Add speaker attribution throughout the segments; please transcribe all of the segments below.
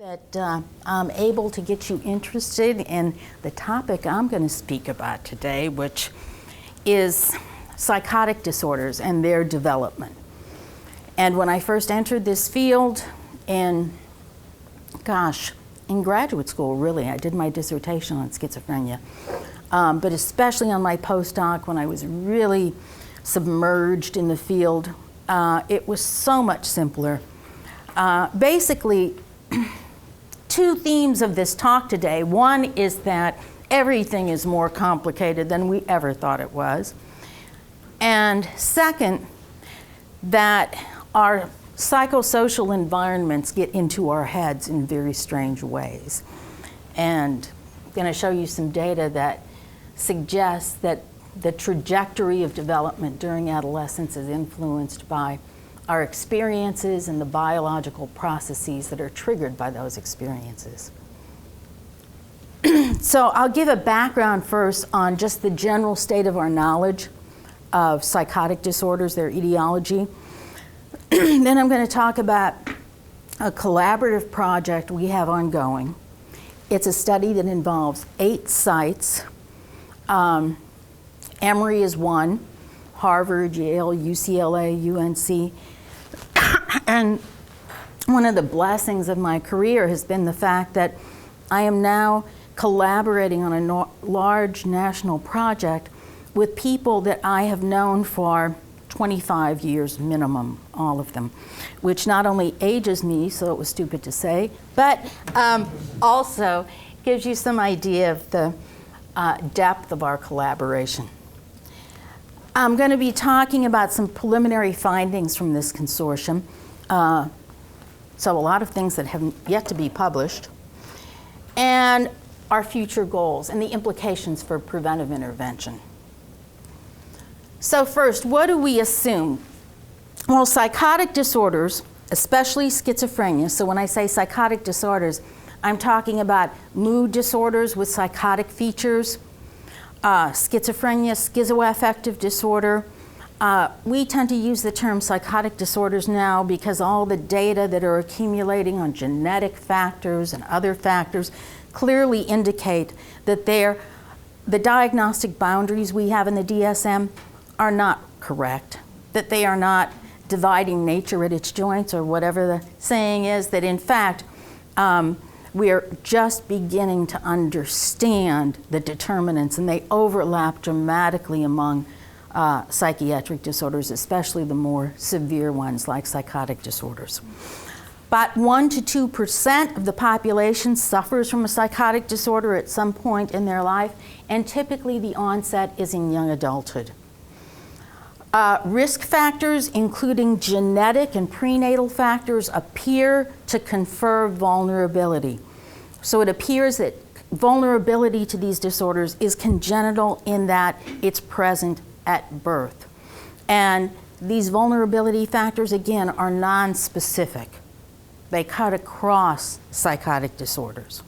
Speaker 1: that I'm able to get you interested in the topic I'm going to speak about today, which is psychotic disorders and their development. And when I first entered this field in graduate school, really, I did my dissertation on schizophrenia, but especially on my postdoc when I was really submerged in the field, it was so much simpler. Basically, two themes of this talk today. One is that everything is more complicated than we ever thought it was. And second, that our psychosocial environments get into our heads in very strange ways. And I'm going to show you some data that suggests that the trajectory of development during adolescence is influenced by our experiences and the biological processes that are triggered by those experiences. So I'll give a background first on just the general state of our knowledge of psychotic disorders, their etiology. Then I'm going to talk about a collaborative project we have ongoing. It's a study that involves 8 sites. Emory is one, Harvard, Yale, UCLA, UNC. And one of the blessings of my career has been the fact that I am now collaborating on a large national project with people that I have known for 25 years minimum, all of them, which not only ages me, so it was stupid to say, but also gives you some idea of the depth of our collaboration. I'm going to be talking about some preliminary findings from this consortium. So a lot of things that have yet to be published, and our future goals and the implications for preventive intervention. So first, what do we assume? Well, psychotic disorders, especially schizophrenia, so when I say psychotic disorders, I'm talking about mood disorders with psychotic features, schizophrenia, schizoaffective disorder. We tend to use the term psychotic disorders now because all the data that are accumulating on genetic factors and other factors clearly indicate that the diagnostic boundaries we have in the DSM are not correct, that they are not dividing nature at its joints, or whatever the saying is, that in fact we are just beginning to understand the determinants, and they overlap dramatically among psychiatric disorders, especially the more severe ones like psychotic disorders. About 1 to 2% of the population suffers from a psychotic disorder at some point in their life, and typically the onset is in young adulthood. Risk factors, including genetic and prenatal factors, appear to confer vulnerability. So it appears that vulnerability to these disorders is congenital in that it's present at birth. And these vulnerability factors, again, are non-specific. They cut across psychotic disorders.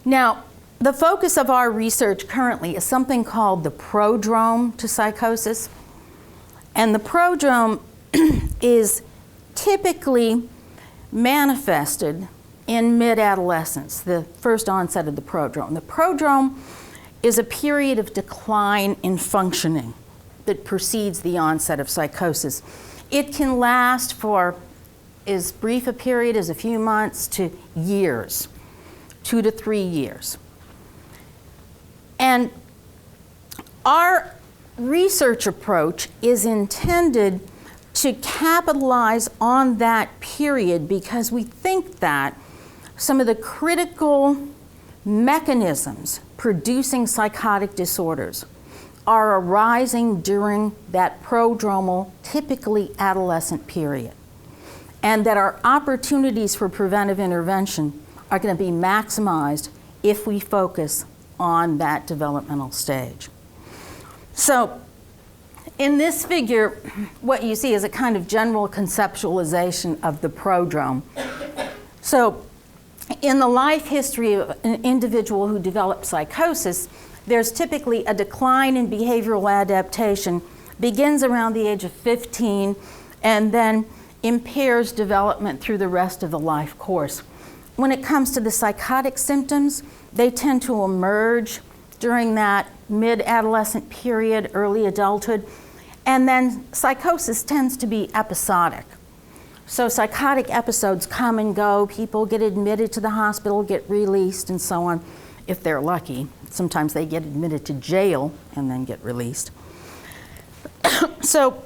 Speaker 1: Now, the focus of our research currently is something called the Prodrome to psychosis. And the Prodrome is typically manifested in mid-adolescence, the first onset of the Prodrome. The Prodrome is a period of decline in functioning that precedes the onset of psychosis. It can last for as brief a period as a few months to years, 2 to 3 years. And our research approach is intended to capitalize on that period because we think that some of the critical mechanisms producing psychotic disorders are arising during that prodromal, typically adolescent period, and that our opportunities for preventive intervention are going to be maximized if we focus on that developmental stage. So in this figure, what you see is a kind of general conceptualization of the prodrome. So in the life history of an individual who develops psychosis, there's typically a decline in behavioral adaptation, begins around the age of 15, and then impairs development through the rest of the life course. When it comes to the psychotic symptoms, they tend to emerge during that mid-adolescent period, early adulthood, and then psychosis tends to be episodic. So psychotic episodes come and go, people get admitted to the hospital, get released, and so on, if they're lucky. Sometimes they get admitted to jail and then get released. So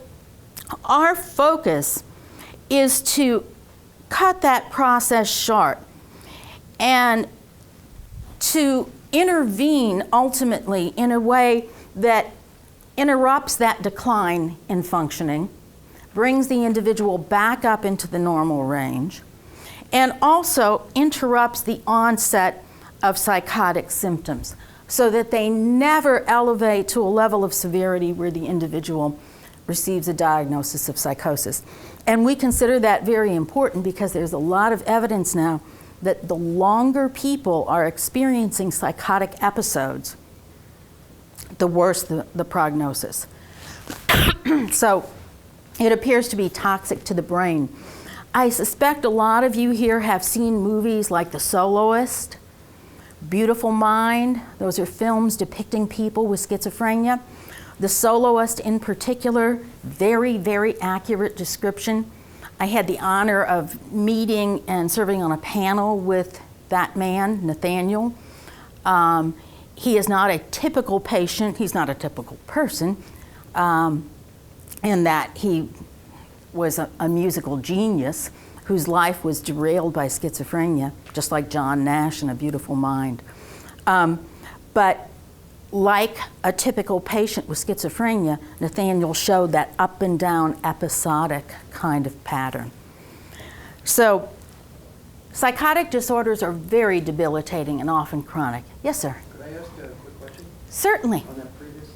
Speaker 1: our focus is to cut that process short and to intervene ultimately in a way that interrupts that decline in functioning, brings the individual back up into the normal range, and also interrupts the onset of psychotic symptoms so that they never elevate to a level of severity where the individual receives a diagnosis of psychosis. And we consider that very important because there's a lot of evidence now that the longer people are experiencing psychotic episodes, the worse the prognosis. So it appears to be toxic to the brain. I suspect a lot of you here have seen movies like The Soloist, Beautiful Mind. Those are films depicting people with schizophrenia. The Soloist in particular, very, very accurate description. I had the honor of meeting and serving on a panel with that man, Nathaniel. He is not a typical patient, he's not a typical person, in that he was a musical genius whose life was derailed by schizophrenia, just like John Nash in A Beautiful Mind. But like a typical patient with schizophrenia, Nathaniel showed that up and down episodic kind of pattern. So psychotic disorders are very debilitating and often chronic. Yes, sir?
Speaker 2: Could I ask a quick question?
Speaker 1: Certainly.
Speaker 2: On that previous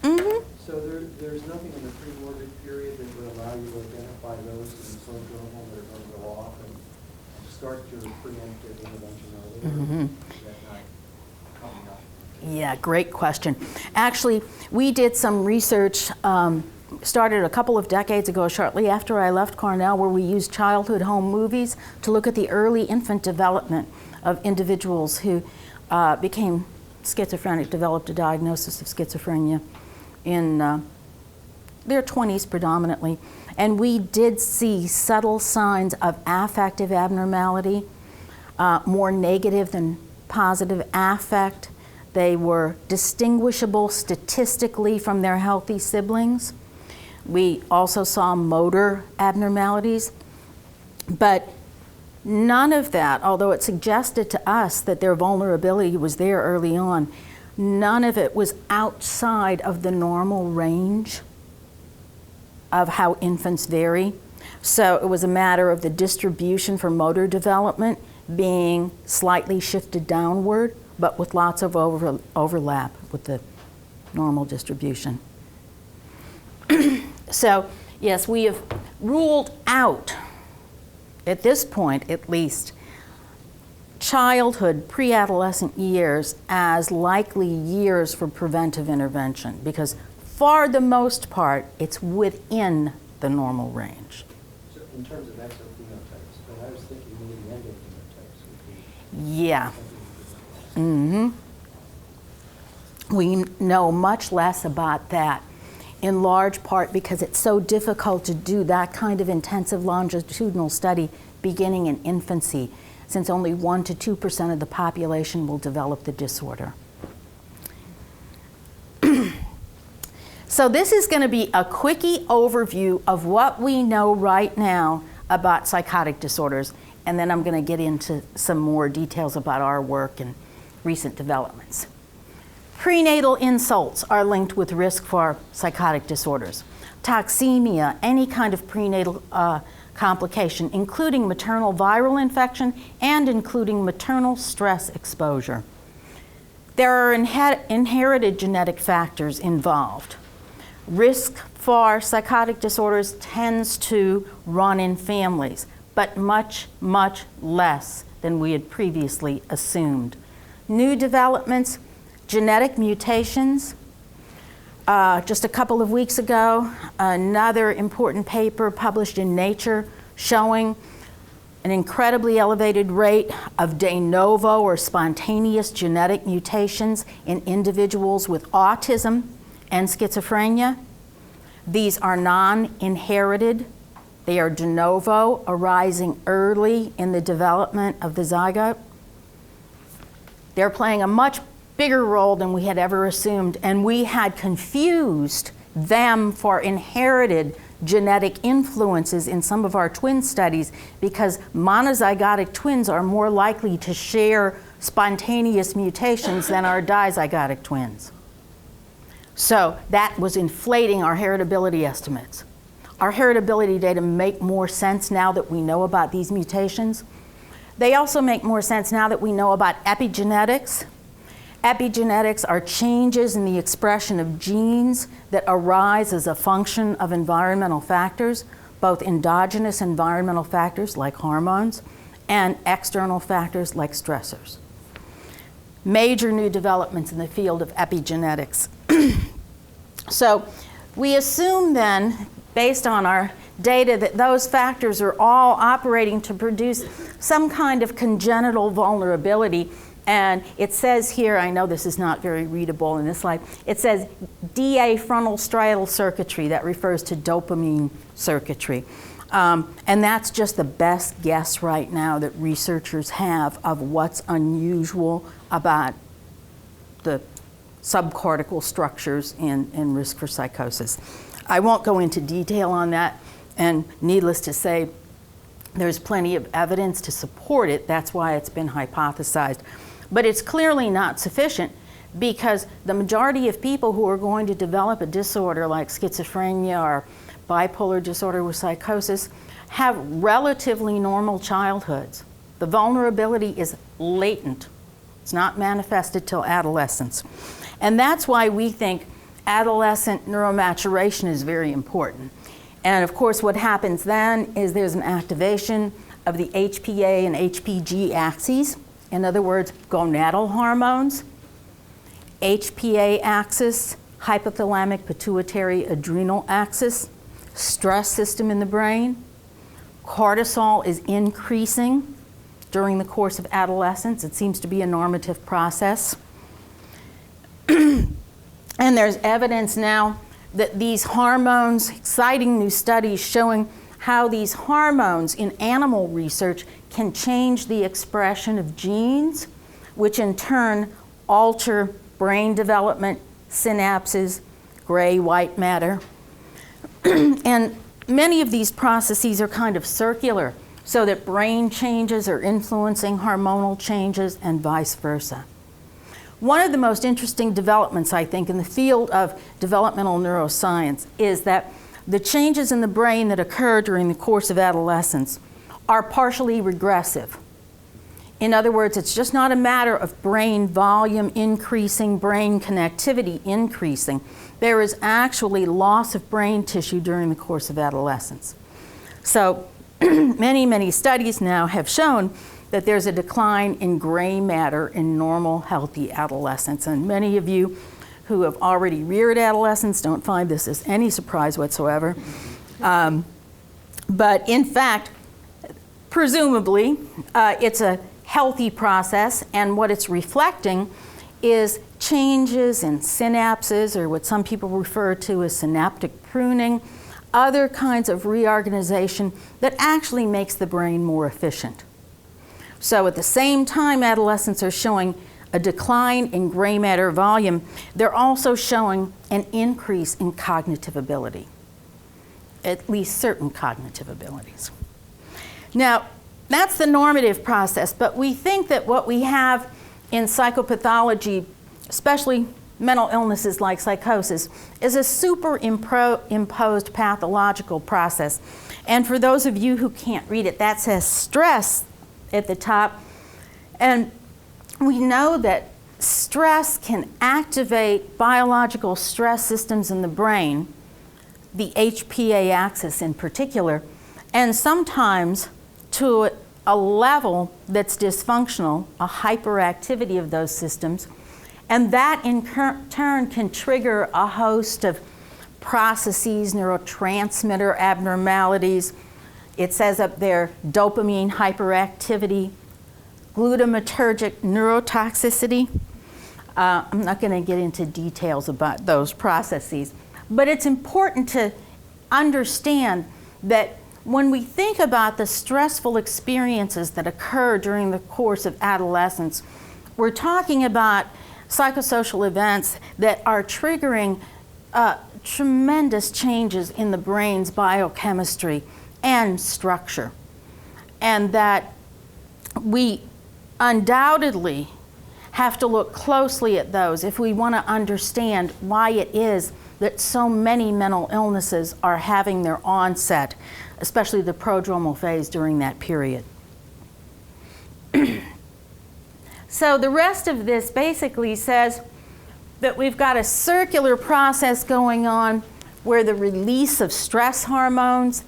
Speaker 2: slide?
Speaker 1: Mm-hmm.
Speaker 2: So there's nothing in the pre-morbid period that would allow you to identify those in the syndrome that are going to go off and start your preemptive intervention earlier?
Speaker 1: Mm-hmm.
Speaker 2: Is that not coming up?
Speaker 1: Yeah, great question. Actually, we did some research, started a couple of decades ago, shortly after I left Cornell, where we used childhood home movies to look at the early infant development of individuals who became schizophrenic, developed a diagnosis of schizophrenia in their 20s predominantly. And we did see subtle signs of affective abnormality, more negative than positive affect. They were distinguishable statistically from their healthy siblings. We also saw motor abnormalities, but none of that, although it suggested to us that their vulnerability was there early on, none of it was outside of the normal range of how infants vary. So it was a matter of the distribution for motor development being slightly shifted downward, but with lots of overlap with the normal distribution. So, yes, we have ruled out, at this point at least, childhood, pre-adolescent years as likely years for preventive intervention, because for the most part, it's within the normal range.
Speaker 2: So in terms of exophenotypes, but I was thinking maybe endophenotypes would be...
Speaker 1: Yeah. Mm-hmm. We know much less about that, in large part because it's so difficult to do that kind of intensive longitudinal study beginning in infancy, since only 1 to 2% of the population will develop the disorder. So this is going to be a quickie overview of what we know right now about psychotic disorders, and then I'm going to get into some more details about our work and recent developments. Prenatal insults are linked with risk for psychotic disorders. Toxemia, any kind of prenatal complication, including maternal viral infection and including maternal stress exposure. There are inherited genetic factors involved. Risk for psychotic disorders tends to run in families, but much, much less than we had previously assumed. New developments, genetic mutations, just a couple of weeks ago, another important paper published in Nature showing an incredibly elevated rate of de novo or spontaneous genetic mutations in individuals with autism and schizophrenia. These are non-inherited. They are de novo, arising early in the development of the zygote. They're playing a much bigger role than we had ever assumed, and we had confused them for inherited genetic influences in some of our twin studies because monozygotic twins are more likely to share spontaneous mutations than our dizygotic twins. So that was inflating our heritability estimates. Our heritability data make more sense now that we know about these mutations. They also make more sense now that we know about epigenetics. Epigenetics are changes in the expression of genes that arise as a function of environmental factors, both endogenous environmental factors like hormones and external factors like stressors. Major new developments in the field of epigenetics. So we assume then, based on our data, that those factors are all operating to produce some kind of congenital vulnerability. And it says here, I know this is not very readable in this slide, it says DA frontal striatal circuitry. That refers to dopamine circuitry. And that's just the best guess right now that researchers have of what's unusual about the subcortical structures in risk for psychosis. I won't go into detail on that, and needless to say, there's plenty of evidence to support it. That's why it's been hypothesized. But it's clearly not sufficient because the majority of people who are going to develop a disorder like schizophrenia or bipolar disorder with psychosis have relatively normal childhoods. The vulnerability is latent. It's not manifested till adolescence. And that's why we think adolescent neuromaturation is very important. And of course, what happens then is there's an activation of the HPA and HPG axes. In other words, gonadal hormones, HPA axis, hypothalamic pituitary adrenal axis, stress system in the brain. Cortisol is increasing during the course of adolescence. It seems to be a normative process. And there's evidence now that these hormones, exciting new studies showing how these hormones in animal research can change the expression of genes, which in turn alter brain development, synapses, gray-white matter. And many of these processes are kind of circular, so that brain changes are influencing hormonal changes and vice versa. One of the most interesting developments, I think, in the field of developmental neuroscience is that the changes in the brain that occur during the course of adolescence are partially regressive. In other words, it's just not a matter of brain volume increasing, brain connectivity increasing. There is actually loss of brain tissue during the course of adolescence. So many studies now have shown that there's a decline in gray matter in normal, healthy adolescents. And many of you who have already reared adolescents don't find this as any surprise whatsoever. But in fact, presumably, it's a healthy process, and what it's reflecting is changes in synapses, or what some people refer to as synaptic pruning, other kinds of reorganization that actually makes the brain more efficient. So at the same time adolescents are showing a decline in gray matter volume, they're also showing an increase in cognitive ability, at least certain cognitive abilities. Now, that's the normative process, but we think that what we have in psychopathology, especially mental illnesses like psychosis, is a superimposed pathological process. And for those of you who can't read it, that says stress at the top. And we know that stress can activate biological stress systems in the brain, the HPA axis in particular, and sometimes to a level that's dysfunctional, a hyperactivity of those systems. And that in turn can trigger a host of processes, neurotransmitter abnormalities. It says up there dopamine hyperactivity, glutamatergic neurotoxicity. I'm not going to get into details about those processes, but it's important to understand that when we think about the stressful experiences that occur during the course of adolescence, we're talking about psychosocial events that are triggering tremendous changes in the brain's biochemistry and structure, and that we undoubtedly have to look closely at those if we want to understand why it is that so many mental illnesses are having their onset, especially the prodromal phase during that period. So the rest of this basically says that we've got a circular process going on where the release of stress hormones,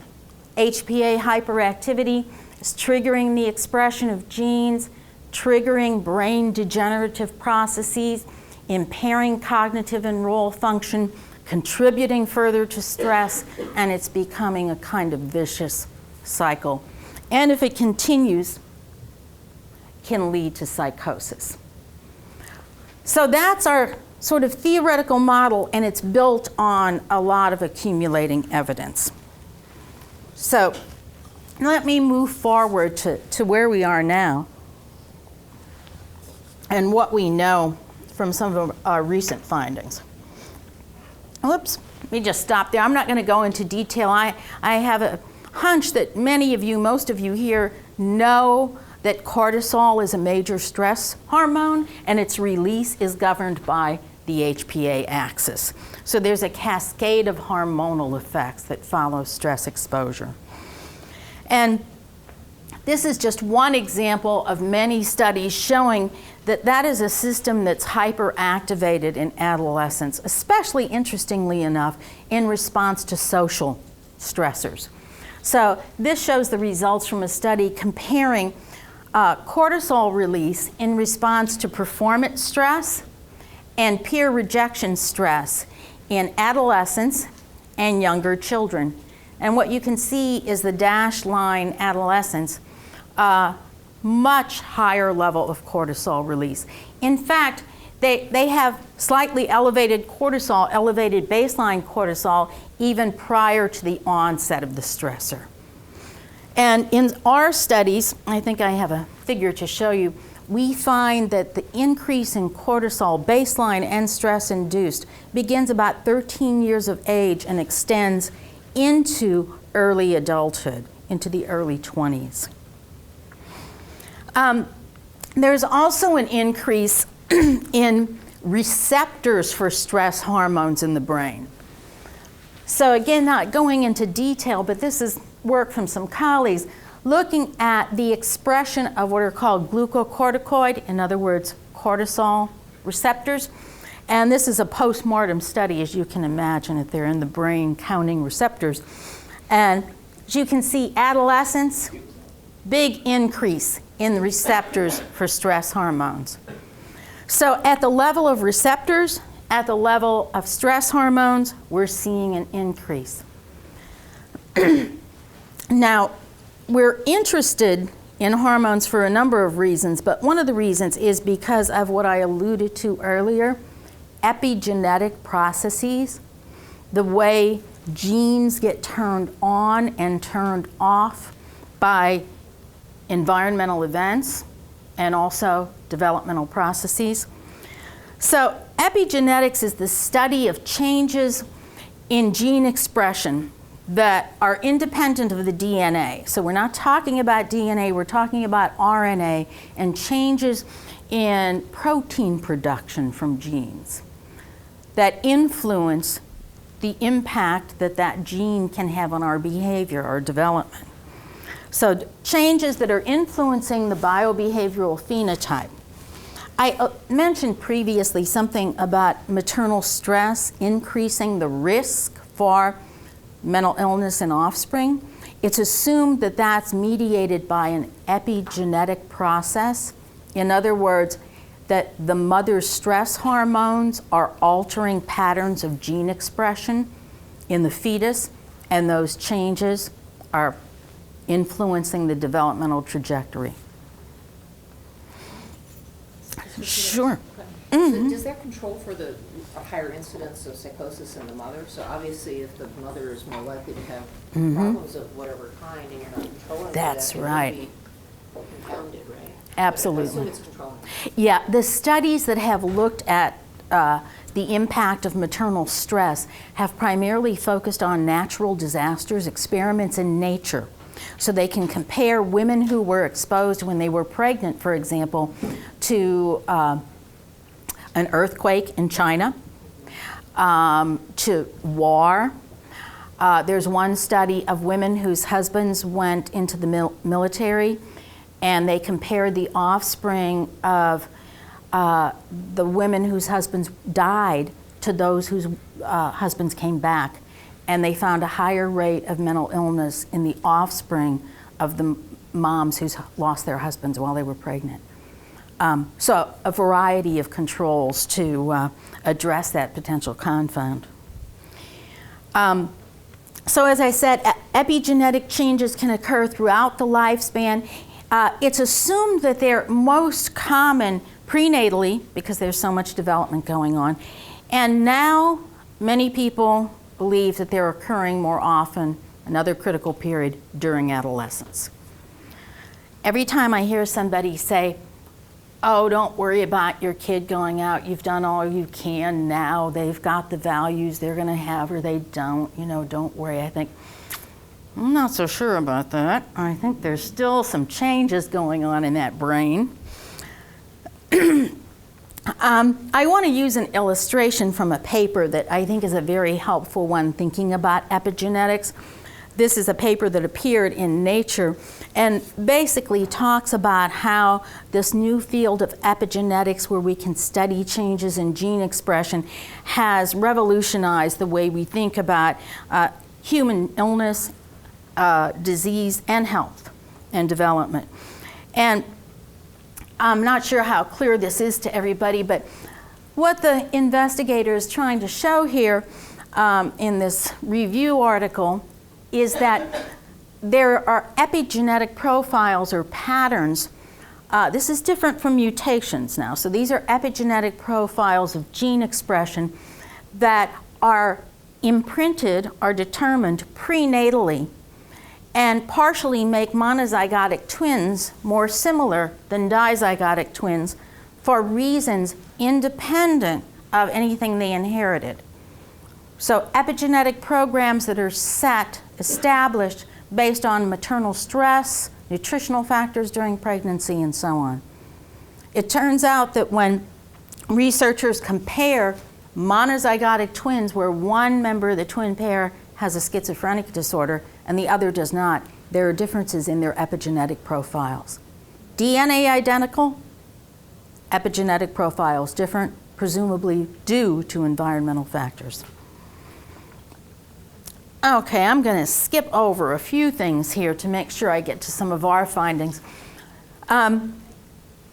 Speaker 1: HPA hyperactivity, is triggering the expression of genes, triggering brain degenerative processes, impairing cognitive and role function, contributing further to stress, and it's becoming a kind of vicious cycle. And if it continues, can lead to psychosis. So that's our sort of theoretical model, and it's built on a lot of accumulating evidence. So let me move forward to where we are now and what we know from some of our recent findings. Whoops, let me just stop there. I'm not going to go into detail. I have a hunch that many of you, most of you here, know that cortisol is a major stress hormone and its release is governed by the HPA axis. So there's a cascade of hormonal effects that follow stress exposure. And this is just one example of many studies showing that that is a system that's hyperactivated in adolescence, especially, interestingly enough, in response to social stressors. So this shows the results from a study comparing cortisol release in response to performance stress and peer rejection stress in adolescents and younger children. And what you can see is the dashed line adolescents, much higher level of cortisol release. In fact, they have slightly elevated cortisol, elevated baseline cortisol, even prior to the onset of the stressor. And in our studies, I think I have a figure to show you, we find that the increase in cortisol, baseline and stress-induced, begins about 13 years of age and extends into early adulthood, into the early 20s. There's also an increase in receptors for stress hormones in the brain. So again, not going into detail, but this is work from some colleagues looking at the expression of what are called glucocorticoid, in other words, cortisol receptors. And this is a post-mortem study, as you can imagine, if they're in the brain counting receptors. And as you can see, adolescents, big increase in the receptors for stress hormones. So at the level of receptors, at the level of stress hormones, we're seeing an increase. Now, we're interested in hormones for a number of reasons, but one of the reasons is because of what I alluded to earlier, epigenetic processes, the way genes get turned on and turned off by environmental events and also developmental processes. So epigenetics is the study of changes in gene expression that are independent of the DNA. So we're not talking about DNA, we're talking about RNA and changes in protein production from genes that influence the impact that that gene can have on our behavior or development. So changes that are influencing the biobehavioral phenotype. I mentioned previously something about maternal stress increasing the risk for mental illness in offspring. It's assumed that that's mediated by an epigenetic process. In other words, that the mother's stress hormones are altering patterns of gene expression in the fetus, and those changes are influencing the developmental trajectory. Sure.
Speaker 3: So does that control for the higher incidence of psychosis in the mother? So obviously if the mother is more likely to have problems of whatever kind and you're not controlling
Speaker 1: That's
Speaker 3: that,
Speaker 1: right.
Speaker 3: it would be compounded, right?
Speaker 1: Absolutely.
Speaker 3: I assume it's controlling.
Speaker 1: Yeah, the studies that have looked at the impact of maternal stress have primarily focused on natural disasters, experiments in nature. So they can compare women who were exposed when they were pregnant, for example, to an earthquake in China, to war. There's one study of women whose husbands went into the military, and they compared the offspring of the women whose husbands died to those whose husbands came back. And they found a higher rate of mental illness in the offspring of the moms who lost their husbands while they were pregnant. So a variety of controls to address that potential confound. So as I said, epigenetic changes can occur throughout the lifespan. It's assumed that they're most common prenatally because there's so much development going on. And now many people believe that they're occurring more often, another critical period, during adolescence. Every time I hear somebody say, oh, don't worry about your kid going out, you've done all you can now, they've got the values they're going to have or they don't, don't worry. I think, I'm not so sure about that. I think there's still some changes going on in that brain. I want to use an illustration from a paper that I think is a very helpful one thinking about epigenetics. This is a paper that appeared in Nature and basically talks about how this new field of epigenetics, where we can study changes in gene expression, has revolutionized the way we think about human illness, disease, and health and development. And I'm not sure how clear this is to everybody, but what the investigator is trying to show here in this review article is that there are epigenetic profiles or patterns. This is different from mutations now. So these are epigenetic profiles of gene expression that are imprinted or determined prenatally and partially make monozygotic twins more similar than dizygotic twins for reasons independent of anything they inherited. So epigenetic programs that are established based on maternal stress, nutritional factors during pregnancy, and so on. It turns out that when researchers compare monozygotic twins where one member of the twin pair has a schizophrenic disorder and the other does not, there are differences in their epigenetic profiles. DNA identical, epigenetic profiles different, presumably due to environmental factors. Okay, I'm going to skip over a few things here to make sure I get to some of our findings.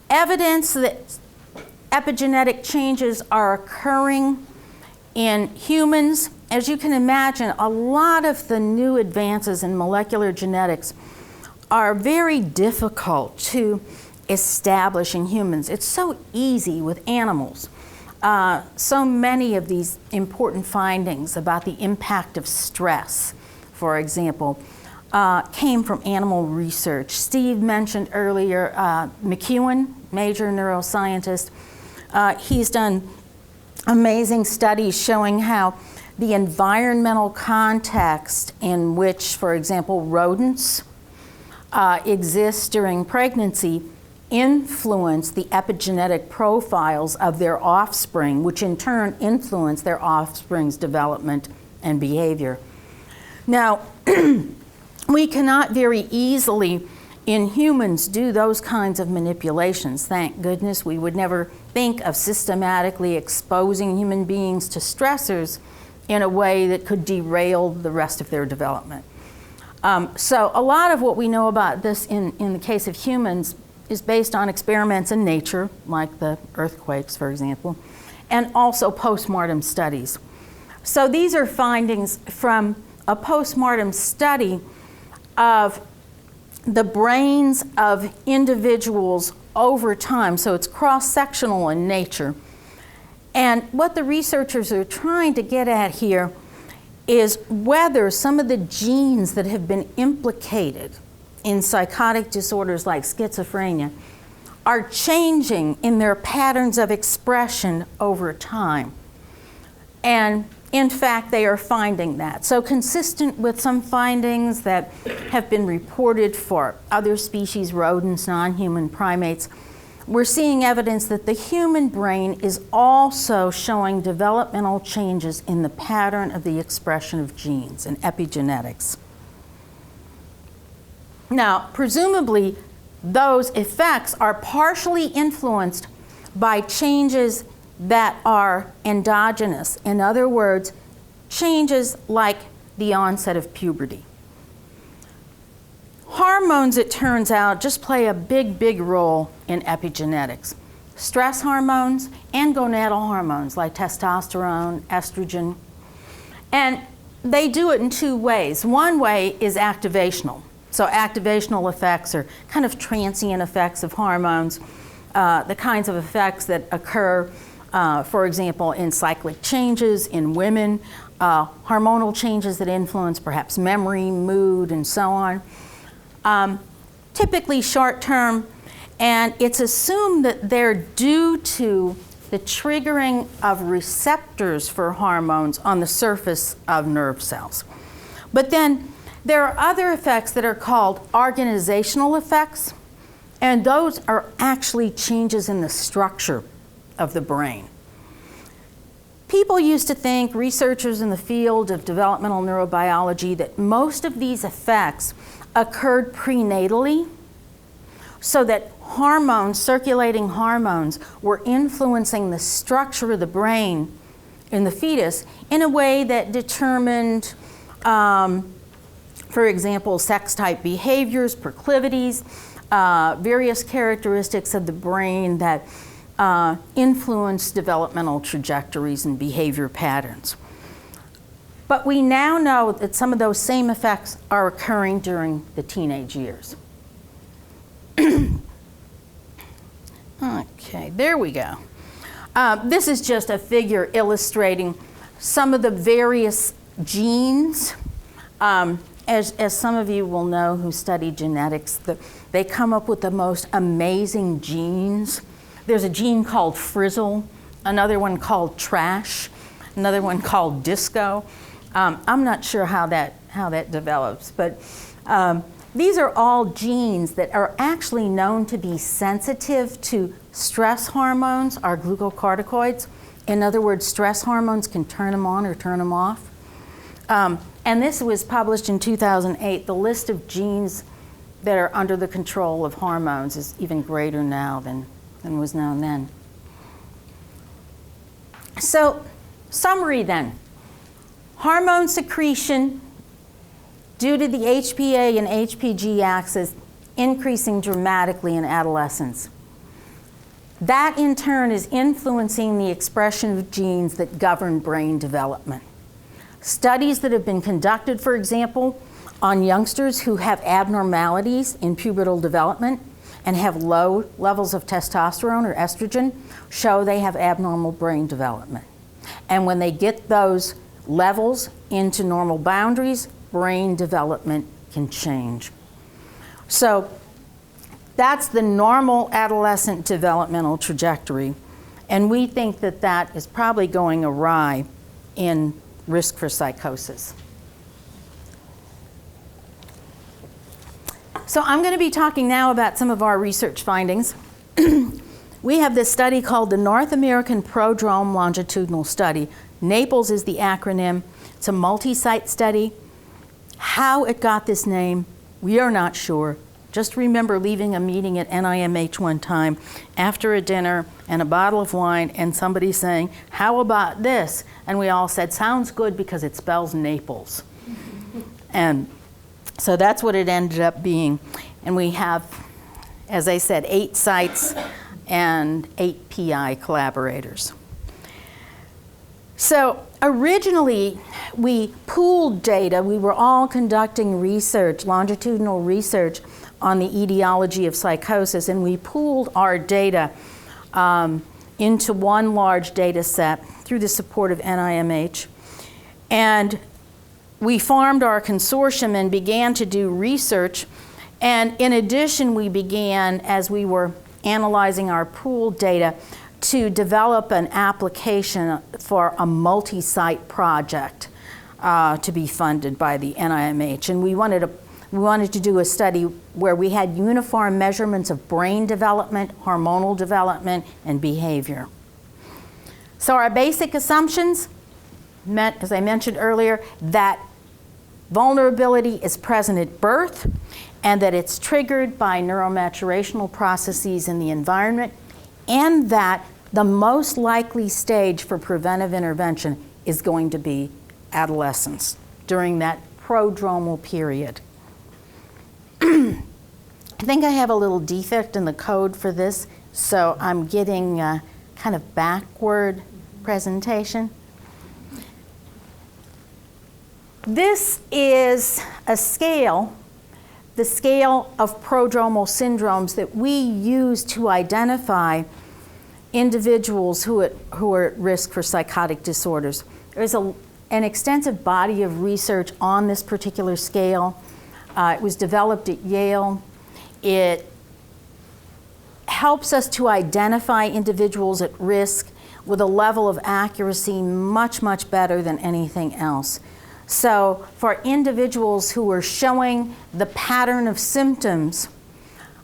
Speaker 1: Evidence that epigenetic changes are occurring in humans. As you can imagine, a lot of the new advances in molecular genetics are very difficult to establish in humans. It's so easy with animals. So many of these important findings about the impact of stress, for example, came from animal research. Steve mentioned earlier McEwen, major neuroscientist. He's done amazing studies showing how the environmental context in which, for example, rodents exist during pregnancy influence the epigenetic profiles of their offspring, which in turn influence their offspring's development and behavior. Now, we cannot very easily in humans do those kinds of manipulations. Thank goodness. We would never think of systematically exposing human beings to stressors in a way that could derail the rest of their development. So a lot of what we know about this in the case of humans is based on experiments in nature, like the earthquakes, for example, and also postmortem studies. So these are findings from a postmortem study of the brains of individuals over time. So it's cross-sectional in nature. And what the researchers are trying to get at here is whether some of the genes that have been implicated in psychotic disorders like schizophrenia are changing in their patterns of expression over time. And in fact, they are finding that. So consistent with some findings that have been reported for other species, rodents, non-human primates, we're seeing evidence that the human brain is also showing developmental changes in the pattern of the expression of genes and epigenetics. Now, presumably, those effects are partially influenced by changes that are endogenous. In other words, changes like the onset of puberty. Hormones, it turns out, just play a big role in epigenetics. Stress hormones and gonadal hormones like testosterone, estrogen. And they do it in two ways. One way is activational. So activational effects are kind of transient effects of hormones, the kinds of effects that occur, for example, in cyclic changes in women, hormonal changes that influence perhaps memory, mood, and so on. Typically short-term, and it's assumed that they're due to the triggering of receptors for hormones on the surface of nerve cells. But then there are other effects that are called organizational effects, and those are actually changes in the structure of the brain. People used to think, researchers in the field of developmental neurobiology, that most of these effects occurred prenatally, so that hormones, circulating hormones, were influencing the structure of the brain in the fetus in a way that determined, for example, sex-type behaviors, proclivities, various characteristics of the brain that influence developmental trajectories and behavior patterns. But we now know that some of those same effects are occurring during the teenage years. Okay, there we go. This is just a figure illustrating some of the various genes. As some of you will know who study genetics, they come up with the most amazing genes. There's a gene called frizzle, another one called trash, another one called disco. I'm not sure how that develops, but these are all genes that are actually known to be sensitive to stress hormones, or glucocorticoids. In other words, stress hormones can turn them on or turn them off. And this was published in 2008. The list of genes that are under the control of hormones is even greater now than was known then. So, summary then. Hormone secretion due to the HPA and HPG axis increasing dramatically in adolescence. That in turn is influencing the expression of genes that govern brain development. Studies that have been conducted, for example, on youngsters who have abnormalities in pubertal development and have low levels of testosterone or estrogen show they have abnormal brain development. And when they get those levels into normal boundaries, brain development can change. So that's the normal adolescent developmental trajectory, and we think that that is probably going awry in risk for psychosis. So I'm going to be talking now about some of our research findings. We have this study called the North American Prodrome Longitudinal Study. NAPLES is the acronym. It's a multi-site study. How it got this name, we are not sure. Just remember leaving a meeting at NIMH one time after a dinner and a bottle of wine and somebody saying, "How about this?" And we all said, "Sounds good because it spells Naples." And so that's what it ended up being. And we have As I said, 8 sites and 8 PI collaborators. So originally, we pooled data. We were all conducting research, longitudinal research on the etiology of psychosis, and we pooled our data into one large data set through the support of NIMH. And we formed our consortium and began to do research. And in addition, we began, as we were analyzing our pooled data, to develop an application for a multi-site project to be funded by the NIMH. And we wanted to do a study where we had uniform measurements of brain development, hormonal development, and behavior. So our basic assumptions meant, as I mentioned earlier, that vulnerability is present at birth and that it's triggered by neuromaturational processes in the environment, and that the most likely stage for preventive intervention is going to be adolescence during that prodromal period. I think I have a little defect in the code for this, so I'm getting kind of backward presentation. This is a scale, the scale of prodromal syndromes that we use to identify individuals who are at risk for psychotic disorders. There's an extensive body of research on this particular scale. It was developed at Yale. It helps us to identify individuals at risk with a level of accuracy much, much better than anything else. So for individuals who are showing the pattern of symptoms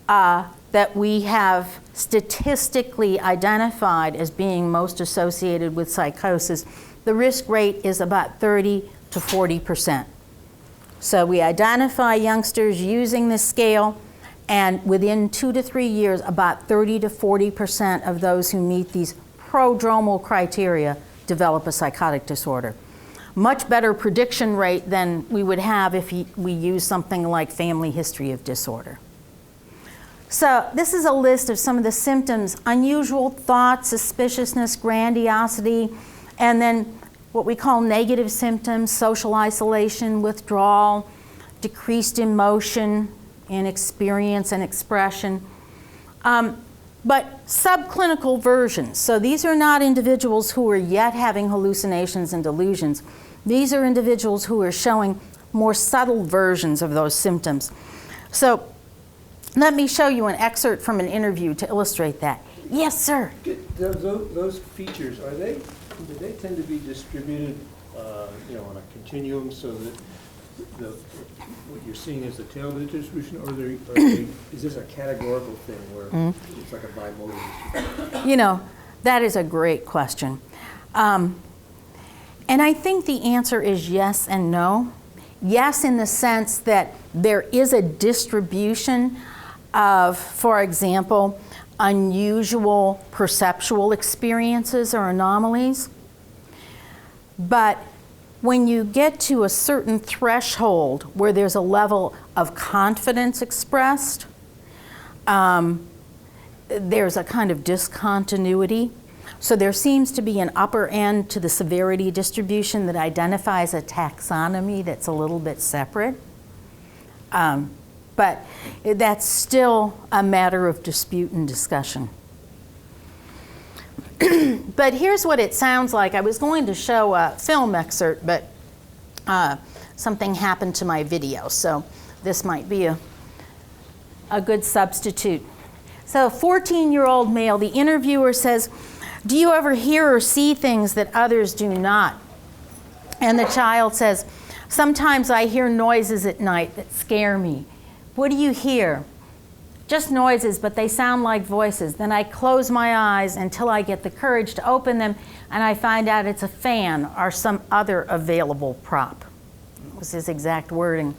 Speaker 1: that we have statistically identified as being most associated with psychosis, the risk rate is about 30 to 40%. So we identify youngsters using this scale, and within 2 to 3 years, about 30 to 40% of those who meet these prodromal criteria develop a psychotic disorder. Much better prediction rate than we would have if we use something like family history of disorder. So this is a list of some of the symptoms: unusual thoughts, suspiciousness, grandiosity, and then what we call negative symptoms: social isolation, withdrawal, decreased emotion in experience and expression. But subclinical versions. So these are not individuals who are yet having hallucinations and delusions. These are individuals who are showing more subtle versions of those symptoms. So let me show you an excerpt from an interview to illustrate that. Yes, sir.
Speaker 4: Those features, do they tend to be distributed, on a continuum, so that what you're seeing is the tail of the distribution, or is this a categorical thing where it's like a bimodal distribution?
Speaker 1: That is a great question. And I think the answer is yes and no. Yes, in the sense that there is a distribution of, for example, unusual perceptual experiences or anomalies. But when you get to a certain threshold where there's a level of confidence expressed, there's a kind of discontinuity. So there seems to be an upper end to the severity distribution that identifies a taxonomy that's a little bit separate. But that's still a matter of dispute and discussion. But here's what it sounds like. I was going to show a film excerpt, but something happened to my video, so this might be a good substitute. So 14-year-old male, the interviewer says, "Do you ever hear or see things that others do not?" And the child says, "Sometimes I hear noises at night that scare me." "What do you hear?" "Just noises, but they sound like voices. Then I close my eyes until I get the courage to open them, and I find out it's a fan or some other available prop." That was his exact wording.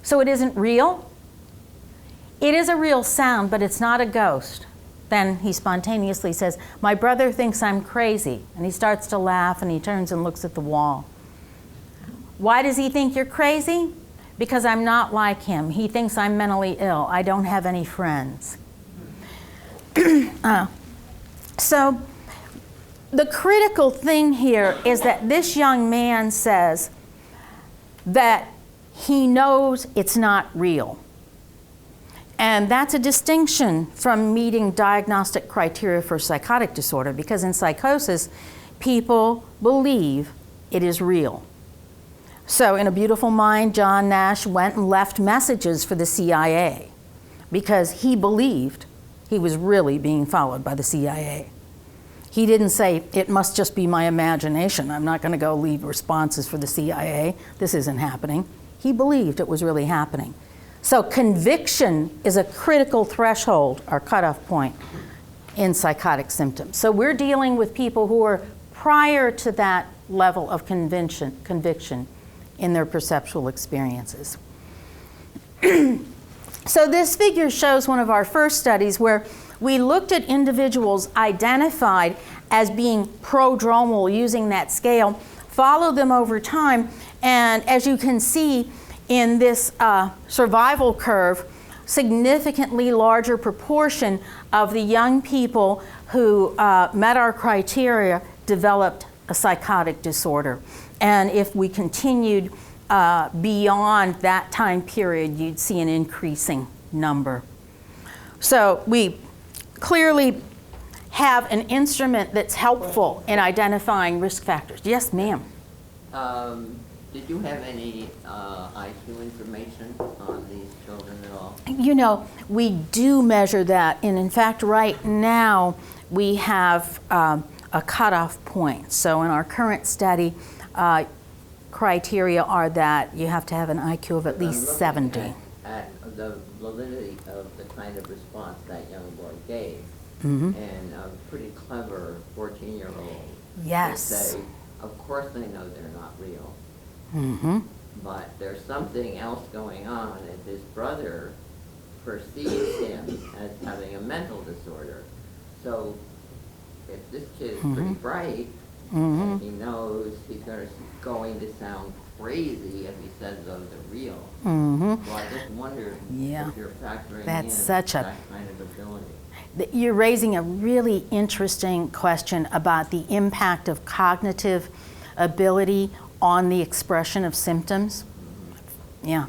Speaker 1: So it isn't real? It is a real sound, but it's not a ghost. Then he spontaneously says, "My brother thinks I'm crazy." And he starts to laugh, and he turns and looks at the wall. "Why does he think you're crazy?" "Because I'm not like him. He thinks I'm mentally ill. I don't have any friends." So the critical thing here is that this young man says that he knows it's not real. And that's a distinction from meeting diagnostic criteria for psychotic disorder, because in psychosis, people believe it is real. So in A Beautiful Mind, John Nash went and left messages for the CIA because he believed he was really being followed by the CIA. He didn't say, it must just be my imagination. I'm not going to go leave responses for the CIA. This isn't happening. He believed it was really happening. So conviction is a critical threshold or cutoff point in psychotic symptoms. So we're dealing with people who are prior to that level of conviction in their perceptual experiences. So this figure shows one of our first studies where we looked at individuals identified as being prodromal using that scale, followed them over time, and as you can see in this survival curve, significantly larger proportion of the young people who met our criteria developed a psychotic disorder. And if we continued beyond that time period, you'd see an increasing number. So we clearly have an instrument that's helpful in identifying risk factors. Yes, ma'am.
Speaker 5: Did you have any IQ information on these children at all?
Speaker 1: You know, we do measure that, and in fact, right now we have a cutoff point. So in our current study, criteria are that you have to have an IQ of at least 70.
Speaker 5: At the validity of the kind of response that young boy gave,
Speaker 1: Mm-hmm.
Speaker 5: and a pretty clever 14-year-old
Speaker 1: Yes.
Speaker 5: would say, of course they know they're not real,
Speaker 1: Mm-hmm.
Speaker 5: but there's something else going on, and his brother perceives him as having a mental disorder. So if this kid is pretty bright, and he knows he's going to sound crazy if he says those are real.
Speaker 1: Mm-hmm.
Speaker 5: Well, I just wondered
Speaker 1: Yeah.
Speaker 5: if you're factoring
Speaker 1: That's
Speaker 5: in
Speaker 1: such a-
Speaker 5: that kind of ability.
Speaker 1: You're raising a really interesting question about the impact of cognitive ability on the expression of symptoms. Yeah.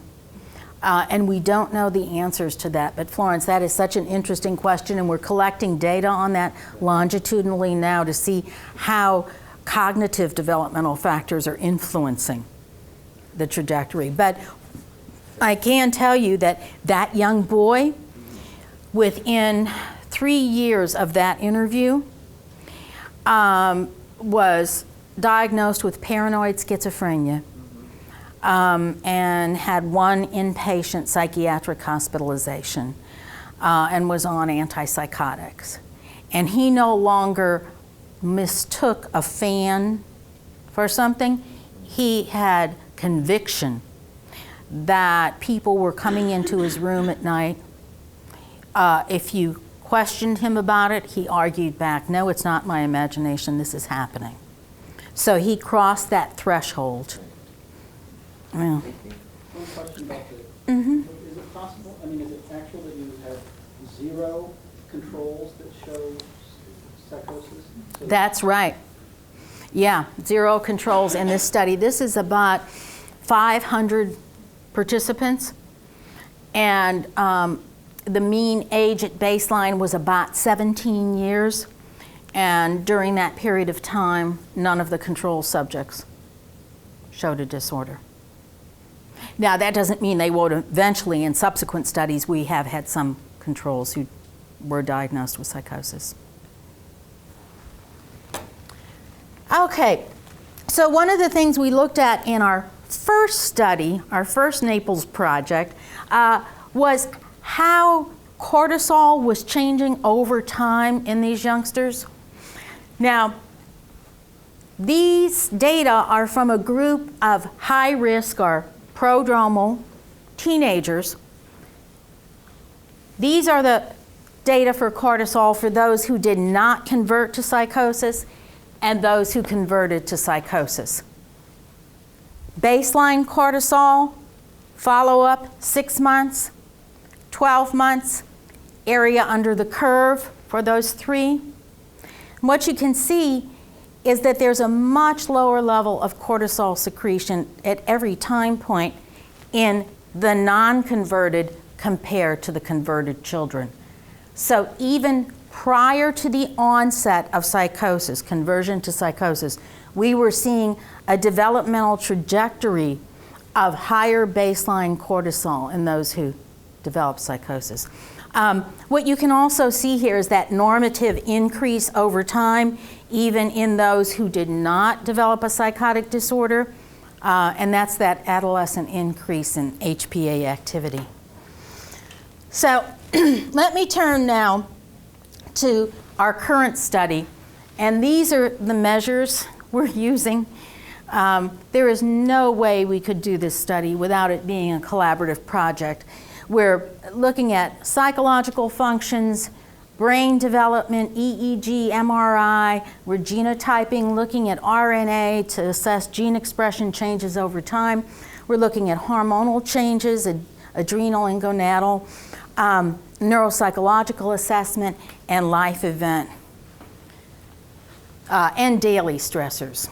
Speaker 1: And we don't know the answers to that. But Florence, that is such an interesting question, and we're collecting data on that longitudinally now to see how cognitive developmental factors are influencing the trajectory. But I can tell you that that young boy, within 3 years of that interview, was diagnosed with paranoid schizophrenia and had one inpatient psychiatric hospitalization and was on antipsychotics. And he no longer mistook a fan for something. He had conviction that people were coming into his room at night. If you questioned him about it, he argued back, no, it's not my imagination, this is happening. So he crossed that threshold. Yeah.
Speaker 2: One question about the, is it possible, I mean, is it actual that you have 0 controls that show psychosis? So
Speaker 1: That's right. Yeah, 0 controls in this study. This is about 500 participants, and the mean age at baseline was about 17 years, and during that period of time, none of the control subjects showed a disorder. Now, that doesn't mean they won't eventually. In subsequent studies, we have had some controls who were diagnosed with psychosis. Okay, so one of the things we looked at in our first study, our first Naples project, was how cortisol was changing over time in these youngsters. Now, these data are from a group of high-risk or prodromal teenagers. These are the data for cortisol for those who did not convert to psychosis and those who converted to psychosis. Baseline cortisol, follow-up 6 months, 12 months, area under the curve for those three. What you can see is that there's a much lower level of cortisol secretion at every time point in the non-converted compared to the converted children. So even prior to the onset of psychosis, conversion to psychosis, we were seeing a developmental trajectory of higher baseline cortisol in those who develop psychosis. What you can also see here is that normative increase over time, even in those who did not develop a psychotic disorder, and that's that adolescent increase in HPA activity. So let me turn now to our current study, and these are the measures we're using. There is no way we could do this study without it being a collaborative project. We're looking at psychological functions, brain development, EEG, MRI. We're genotyping, looking at RNA to assess gene expression changes over time. We're looking at hormonal changes, adrenal and gonadal, neuropsychological assessment, and life event, and daily stressors.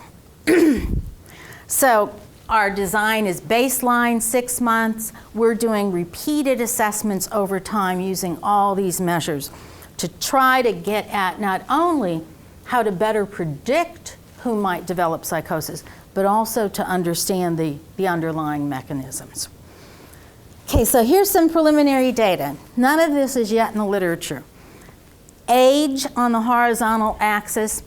Speaker 1: So our design is baseline, 6 months. We're doing repeated assessments over time using all these measures to try to get at not only how to better predict who might develop psychosis, but also to understand the underlying mechanisms. Okay, so here's some preliminary data. None of this is yet in the literature. Age on the horizontal axis,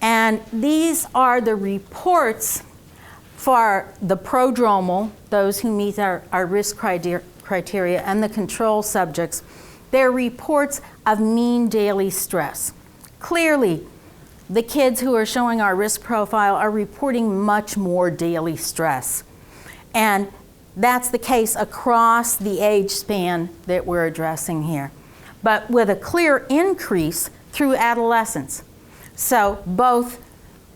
Speaker 1: and these are the reports for the prodromal, those who meet our risk criteria, and the control subjects. They're reports of mean daily stress. Clearly, the kids who are showing our risk profile are reporting much more daily stress. And that's the case across the age span that we're addressing here, but with a clear increase through adolescence. So both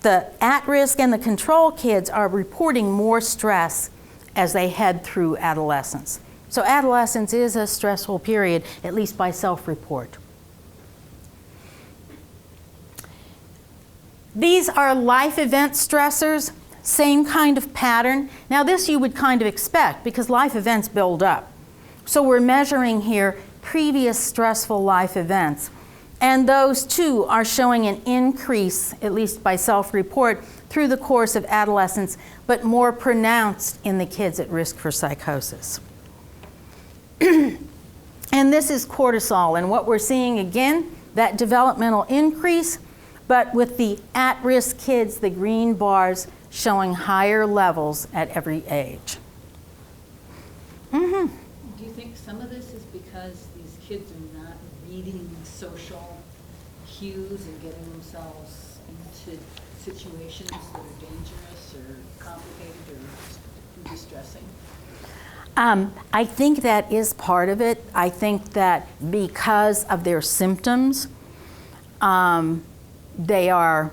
Speaker 1: the at-risk and the control kids are reporting more stress as they head through adolescence. So adolescence is a stressful period, at least by self-report. These are life event stressors, same kind of pattern. Now this you would kind of expect because life events build up. So we're measuring here previous stressful life events. And those too are showing an increase, at least by self-report, through the course of adolescence, but more pronounced in the kids at risk for psychosis. And this is cortisol, and what we're seeing again, that developmental increase, but with the at-risk kids, the green bars showing higher levels at every age. Mm-hmm.
Speaker 6: Do you think some of this is because these kids are not reading social cues and getting themselves into situations that are dangerous or complicated or distressing?
Speaker 1: I think that is part of it. I think that because of their symptoms, they are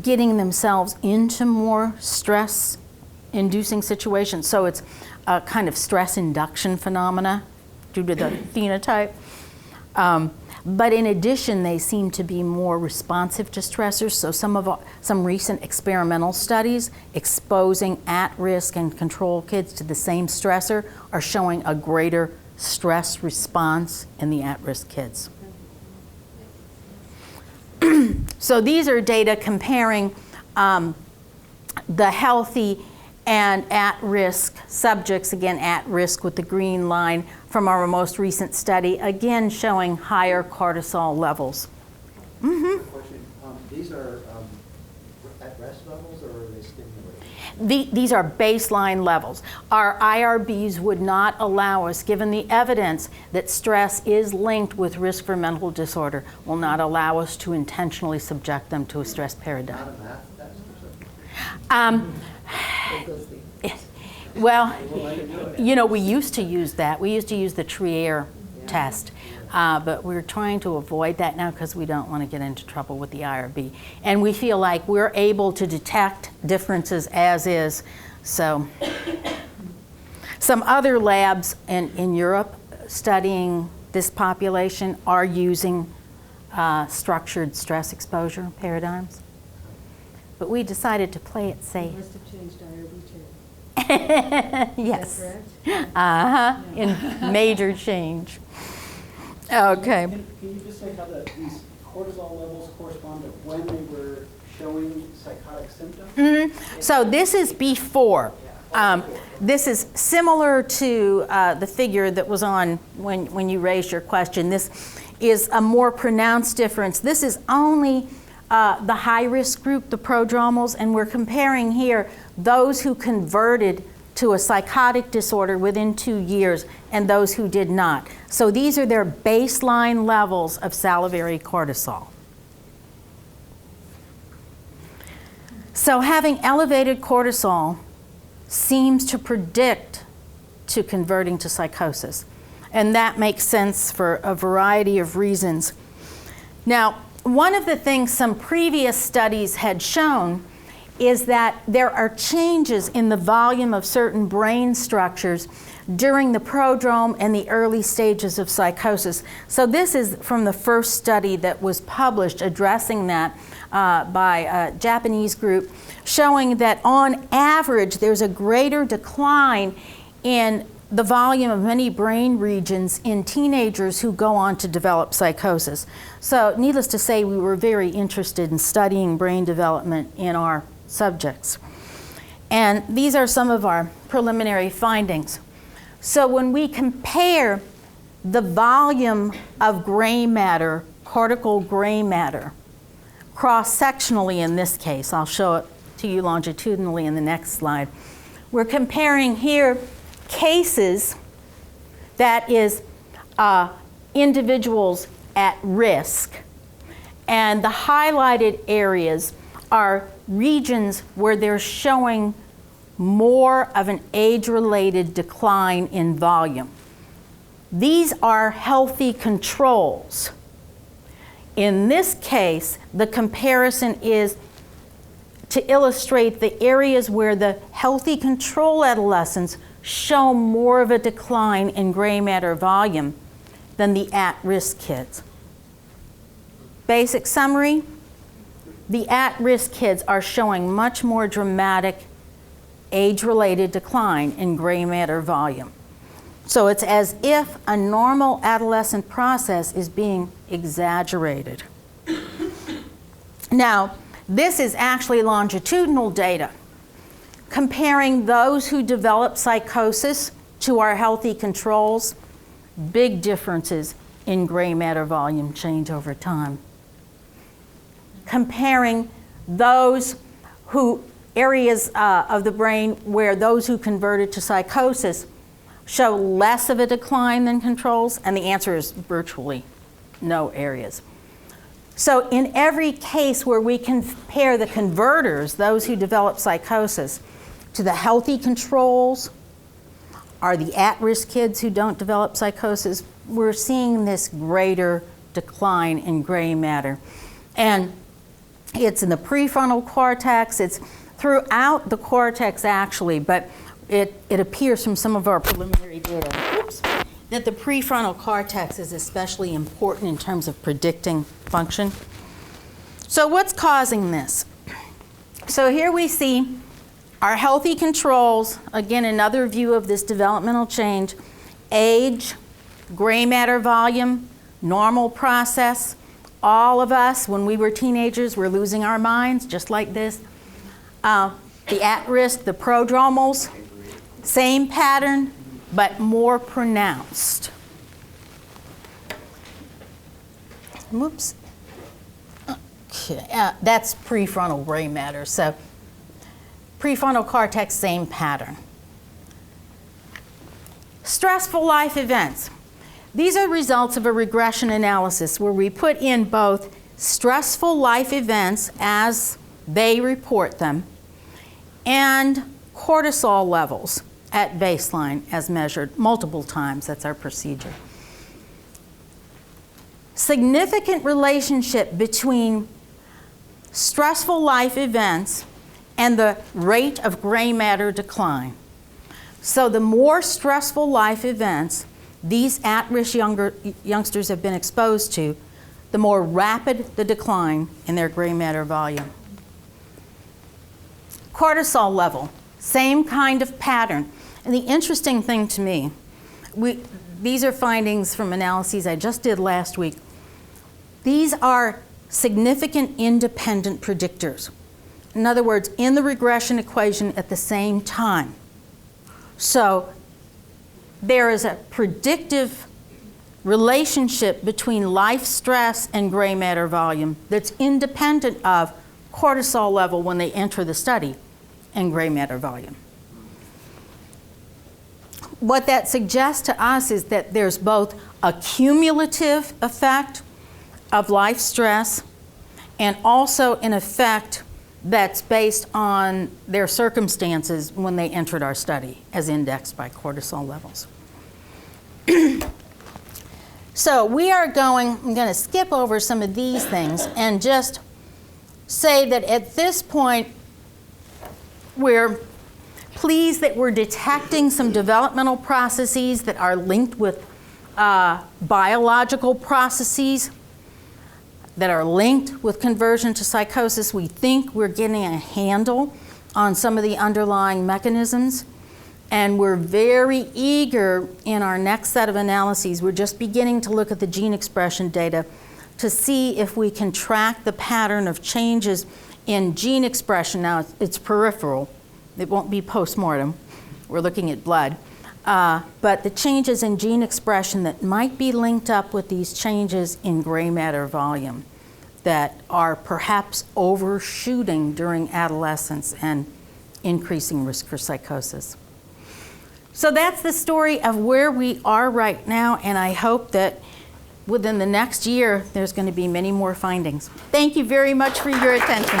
Speaker 1: getting themselves into more stress-inducing situations. So it's a kind of stress induction phenomena due to the phenotype. But in addition, they seem to be more responsive to stressors. So some recent experimental studies exposing at-risk and control kids to the same stressor are showing a greater stress response in the at-risk kids. So these are data comparing the healthy and at-risk subjects, again at-risk with the green line, from our most recent study, again showing higher cortisol levels. Mm-hmm.
Speaker 2: Question, these are at rest levels, or are they stimulated?
Speaker 1: These are baseline levels. Our IRBs would not allow us, given the evidence that stress is linked with risk for mental disorder, will not allow us to intentionally subject them to a stress paradigm.
Speaker 2: Not a math test or something?
Speaker 1: Well, you know, we used to use that. We used to use the Trier test, but we're trying to avoid that now because we don't want to get into trouble with the IRB. And we feel like we're able to detect differences as is. So some other labs in Europe studying this population are using structured stress exposure paradigms. But we decided to play it safe.
Speaker 7: Must have changed IRB too.
Speaker 1: Yes.
Speaker 7: Is that correct?
Speaker 1: In major change. Okay.
Speaker 2: Can you just say how these cortisol levels correspond to when they were showing psychotic symptoms?
Speaker 1: So this is before. This is similar to the figure that was on when you raised your question. This is a more pronounced difference. This is only the high-risk group, the prodromals, and we're comparing here those who converted to a psychotic disorder within 2 years and those who did not. So these are their baseline levels of salivary cortisol. So having elevated cortisol seems to predict to converting to psychosis. And that makes sense for a variety of reasons. Now, one of the things some previous studies had shown is that there are changes in the volume of certain brain structures during the prodrome and the early stages of psychosis. So this is from the first study that was published addressing that by a Japanese group, showing that on average there's a greater decline in the volume of many brain regions in teenagers who go on to develop psychosis. So needless to say, we were very interested in studying brain development in our subjects. And these are some of our preliminary findings. So when we compare the volume of gray matter, cortical gray matter, cross-sectionally in this case, I'll show it to you longitudinally in the next slide, we're comparing here cases that is individuals at risk, and the highlighted areas are regions where they're showing more of an age-related decline in volume. These are healthy controls. In this case, the comparison is to illustrate the areas where the healthy control adolescents show more of a decline in gray matter volume than the at-risk kids. Basic summary, the at-risk kids are showing much more dramatic age-related decline in gray matter volume. So it's as if a normal adolescent process is being exaggerated. Now, this is actually longitudinal data comparing those who develop psychosis to our healthy controls. Big differences in gray matter volume change over time. Comparing those who areas of the brain where those who converted to psychosis show less of a decline than controls, and the answer is virtually no areas. So in every case where we compare the converters, those who develop psychosis, to the healthy controls, or the at-risk kids who don't develop psychosis, we're seeing this greater decline in gray matter. And it's in the prefrontal cortex, it's throughout the cortex actually, but it appears from some of our preliminary data, that the prefrontal cortex is especially important in terms of predicting function. So what's causing this? So here we see our healthy controls, again another view of this developmental change, age, gray matter volume, normal process. All of us, when we were teenagers, were losing our minds, just like this. The at-risk, the prodromals, same pattern, but more pronounced. Whoops. Okay, that's prefrontal gray matter. So prefrontal cortex, same pattern. Stressful life events. These are results of a regression analysis where we put in both stressful life events as they report them and cortisol levels at baseline as measured multiple times. That's our procedure. Significant relationship between stressful life events and the rate of gray matter decline. So the more stressful life events, these at-risk youngsters have been exposed to, the more rapid the decline in their gray matter volume. Cortisol level, same kind of pattern. And the interesting thing to me, these are findings from analyses I just did last week. These are significant independent predictors. In other words, in the regression equation at the same time. So there is a predictive relationship between life stress and gray matter volume that's independent of cortisol level when they enter the study and gray matter volume. What that suggests to us is that there's both a cumulative effect of life stress and also an effect that's based on their circumstances when they entered our study as indexed by cortisol levels. So I'm going to skip over some of these things and just say that at this point we're pleased that we're detecting some developmental processes that are linked with biological processes that are linked with conversion to psychosis. We think we're getting a handle on some of the underlying mechanisms, and we're very eager in our next set of analyses. We're just beginning to look at the gene expression data to see if we can track the pattern of changes in gene expression. Now, it's peripheral. It won't be post-mortem. We're looking at blood. But the changes in gene expression that might be linked up with these changes in gray matter volume that are perhaps overshooting during adolescence and increasing risk for psychosis. So that's the story of where we are right now, and I hope that within the next year there's going to be many more findings. Thank you very much for your attention.